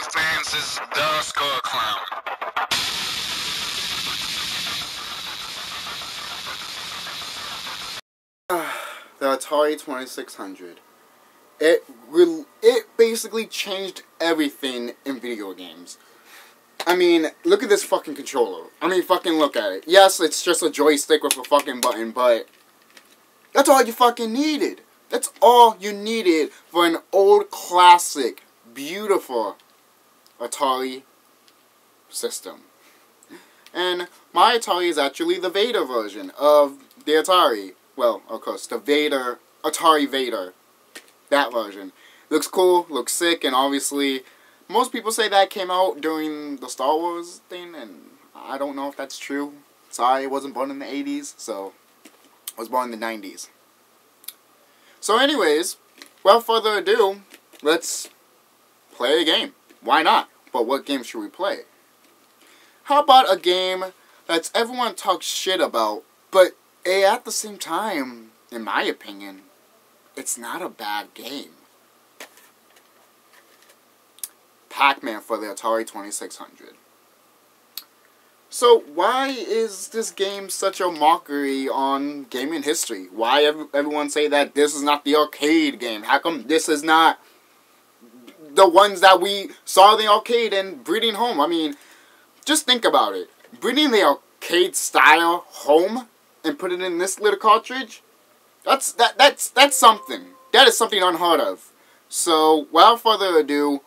you fans, this is the Skull Clown. The Atari 2600. It basically changed everything in video games. I mean, look at this fucking controller. I mean, fucking look at it. Yes, it's just a joystick with a fucking button, but that's all you fucking needed. That's all you needed for an old classic, beautiful Atari system. And my Atari is actually the Vader version of the Atari. Well, of course, the Vader, Atari Vader. That version. Looks cool, looks sick, and obviously, most people say that came out during the Star Wars thing, and I don't know if that's true. Sorry, I wasn't born in the 80s, so I was born in the 90s. So anyways, without further ado, let's play a game. Why not? But what game should we play? How about a game that everyone talks shit about, but at the same time, in my opinion, it's not a bad game. Pac-Man for the Atari 2600. So why is this game such a mockery on gaming history? Why everyone say that this is not the arcade game? How come this is not the ones that we saw in the arcade and bringing home? I mean, just think about it. Bringing the arcade style home and put it in this little cartridge, that's something. That is something unheard of. So, without further ado,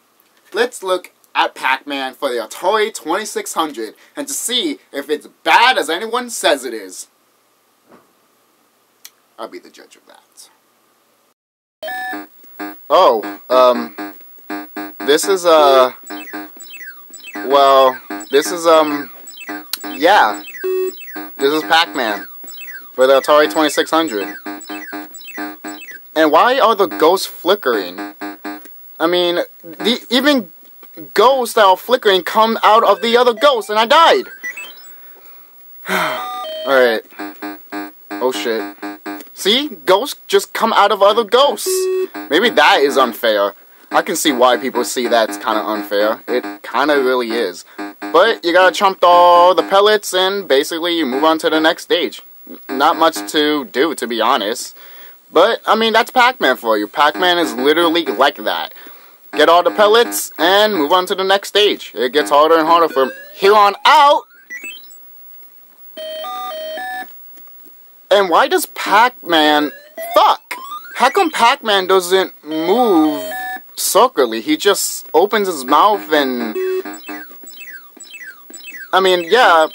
let's look at Pac-Man for the Atari 2600 and to see if it's bad as anyone says it is. I'll be the judge of that. Oh, this is, yeah. This is Pac-Man for the Atari 2600. And why are the ghosts flickering? I mean, even ghosts that are flickering come out of the other ghosts, and I died. Alright. Oh shit. See? Ghosts just come out of other ghosts. Maybe that is unfair. I can see why people see that's kind of unfair. It kind of really is. But you gotta chump all the pellets, and basically you move on to the next stage. Not much to do, to be honest. But, I mean, that's Pac-Man for you. Pac-Man is literally like that. Get all the pellets, and move on to the next stage. It gets harder and harder from here on out. And why does Pac-Man... Fuck! How come Pac-Man doesn't move circularly? He just opens his mouth and... I mean, yeah,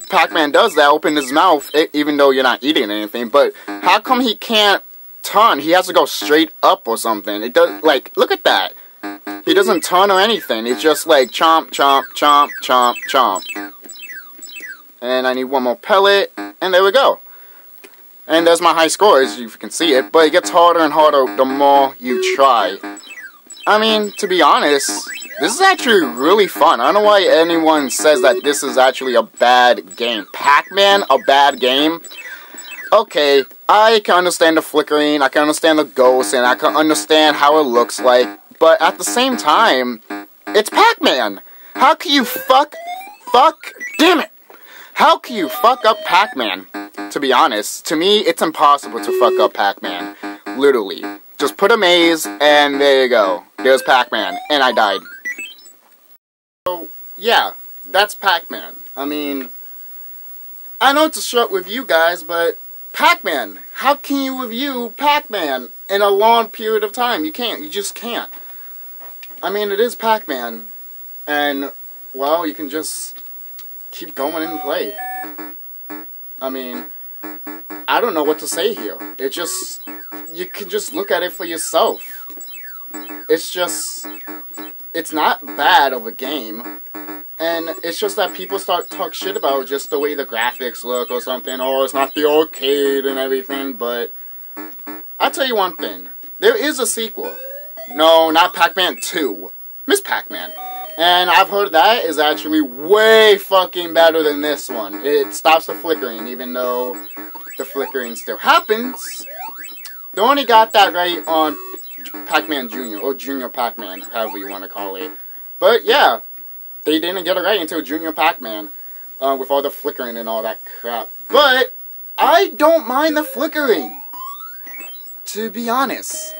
Pac-Man does that, open his mouth, even though you're not eating anything, but how come he can't turn? He has to go straight up or something. It does, like, look at that. He doesn't turn or anything. It's just like chomp, chomp, chomp, chomp, chomp. And I need one more pellet, and there we go. And there's my high score, as you can see it, but it gets harder and harder the more you try. I mean, to be honest, this is actually really fun. I don't know why anyone says that this is actually a bad game. Pac-Man, a bad game? Okay, I can understand the flickering, I can understand the ghosts, and I can understand how it looks like, but at the same time, it's Pac-Man! How can you damn it! How can you fuck up Pac-Man? To be honest, to me, it's impossible to fuck up Pac-Man. Literally. Just put a maze, and there you go. There's Pac-Man, and I died. So, yeah, that's Pac-Man. I mean, I know it's a short review, guys, but Pac-Man, how can you review Pac-Man in a long period of time? You can't. You just can't. I mean, it is Pac-Man, and, well, you can just keep going and play. I mean, I don't know what to say here. It just... You can just look at it for yourself. It's just... It's not bad of a game. And it's just that people start talk shit about just the way the graphics look or something. Oh, it's not the arcade and everything. But I'll tell you one thing. There is a sequel. No, not Pac-Man 2. Miss Pac-Man. And I've heard that is actually way fucking better than this one. It stops the flickering, even though the flickering still happens. They only got that right on Pac-Man Jr. or Junior Pac-Man, however you want to call it. But yeah, they didn't get it right until Junior Pac-Man, with all the flickering and all that crap. But I don't mind the flickering, to be honest.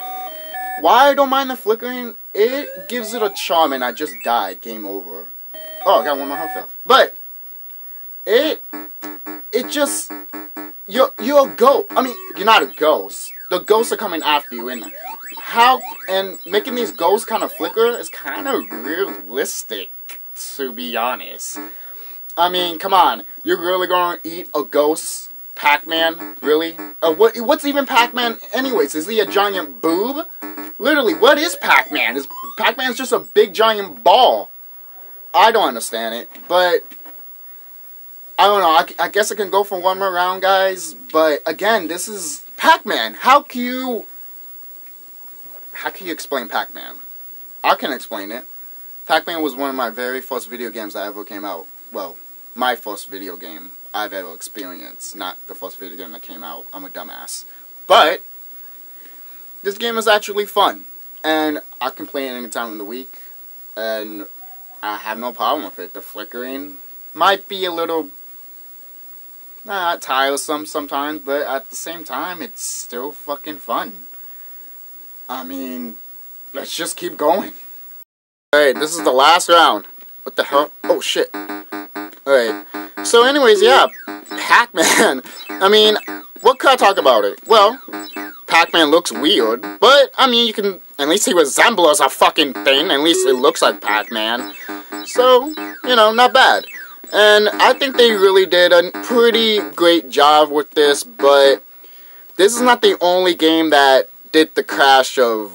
Why I don't mind the flickering? It gives it a charm, and I just died. Game over. Oh, I got one more health left. But it just, you're a ghost. I mean, you're not a ghost. The ghosts are coming after you, and making these ghosts kind of flicker is kind of realistic, to be honest. I mean, come on, you're really gonna eat a ghost Pac-Man? Really? What's even Pac-Man anyways? Is he a giant boob? Literally, what is Pac-Man? Pac-Man's just a big giant ball. I don't understand it, but I don't know. I guess I can go for one more round, guys. But again, this is Pac-Man. How can you explain Pac-Man? I can explain it. Pac-Man was one of my very first video games that ever came out. Well, my first video game I've ever experienced. Not the first video game that came out. I'm a dumbass. But this game is actually fun. And I can play it any time of the week. And I have no problem with it. The flickering might be a little tiresome sometimes, but at the same time, it's still fucking fun. I mean, let's just keep going. Alright, this is the last round. What the hell? Oh, shit. Alright. So anyways, yeah. Pac-Man. I mean, what could I talk about it? Well, Pac-Man looks weird, but, I mean, you can, at least he resembles a fucking thing. At least it looks like Pac-Man. So, you know, not bad. And I think they really did a pretty great job with this, but this is not the only game that did the crash of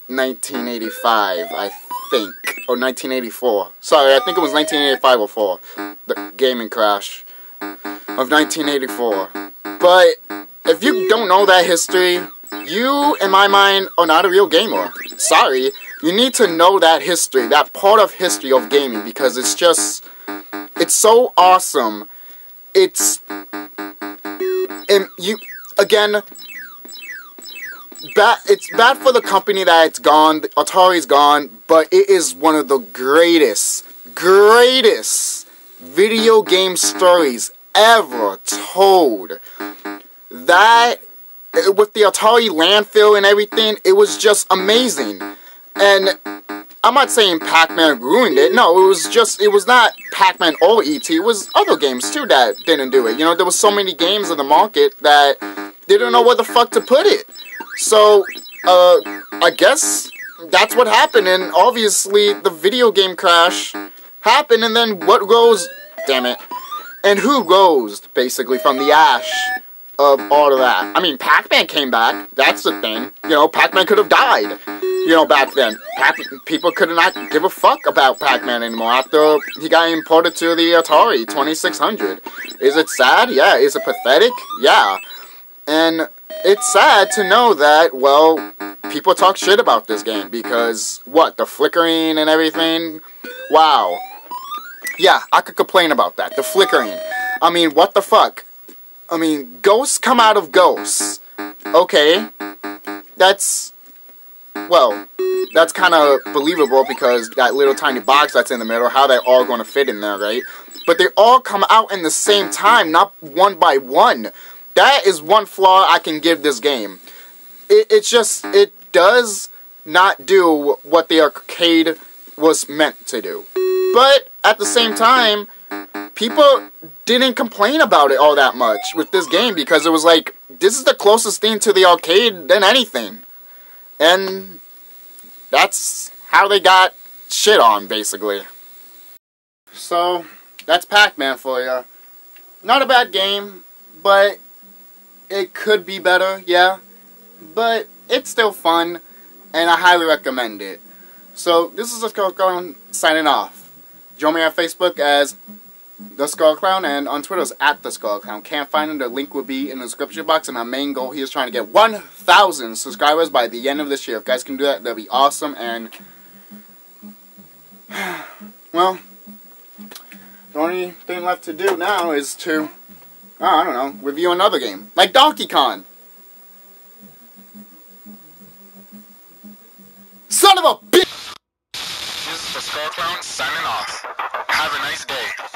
1985, I think. Or 1984. Sorry, I think it was 1985 or 4. The gaming crash of 1984. But if you don't know that history, you, in my mind, are not a real gamer. Sorry. You need to know that history, that part of history of gaming, because it's just, it's so awesome. It's, and you, again, it's bad for the company that it's gone, Atari's gone, but it is one of the greatest video game stories ever told. That, with the Atari landfill and everything, it was just amazing. And I'm not saying Pac-Man ruined it. No, it was not Pac-Man or E.T. It was other games too that didn't do it. You know, there was so many games in the market that didn't know where the fuck to put it. So, I guess that's what happened, and obviously the video game crash happened, and then what rose, damn it, and who rose, basically, from the ash of all of that? I mean, Pac-Man came back, that's the thing. You know, Pac-Man could have died, you know, back then. People could not give a fuck about Pac-Man anymore after he got imported to the Atari 2600. Is it sad? Yeah. Is it pathetic? Yeah. And it's sad to know that, well, people talk shit about this game because, what, the flickering and everything? Wow. Yeah, I could complain about that. The flickering. I mean, what the fuck? I mean, ghosts come out of ghosts. Okay. That's, well, that's kind of believable because that little tiny box that's in the middle, how they're all going to fit in there, right? But they all come out in the same time, not one by one. That is one flaw I can give this game. It does not do what the arcade was meant to do. But at the same time, people didn't complain about it all that much with this game because it was like, this is the closest thing to the arcade than anything. And that's how they got shit on, basically. So, that's Pac-Man for you. Not a bad game, but it could be better, yeah. But it's still fun, and I highly recommend it. So, this is the Skull Clown signing off. Join me on Facebook as The Skull Clown, and on Twitter is at The Skull Clown. Can't find him, the link will be in the description box, and our main goal here is trying to get 1,000 subscribers by the end of this year. If guys can do that, that'd be awesome, and well, the only thing left to do now is to, I don't know, review another game. Like Donkey Kong. Son of a bitch! Skull Clown signing off. Have a nice day.